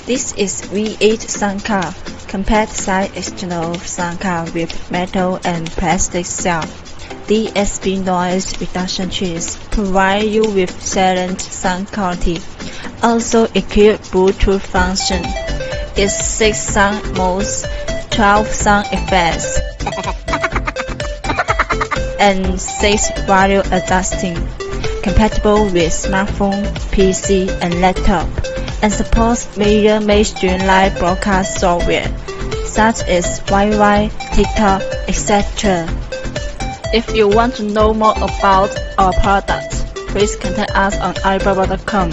This is V8 sound card, compact size external sound card with metal and plastic cell. DSP noise reduction chips provide you with silent sound quality. Also equipped Bluetooth function. Its 6 sound modes, 12 sound effects, and 6 value adjusting. Compatible with smartphone, PC, and laptop, and supports major mainstream live broadcast software, such as Wi-Fi, TikTok, etc. If you want to know more about our product, please contact us on Alibaba.com.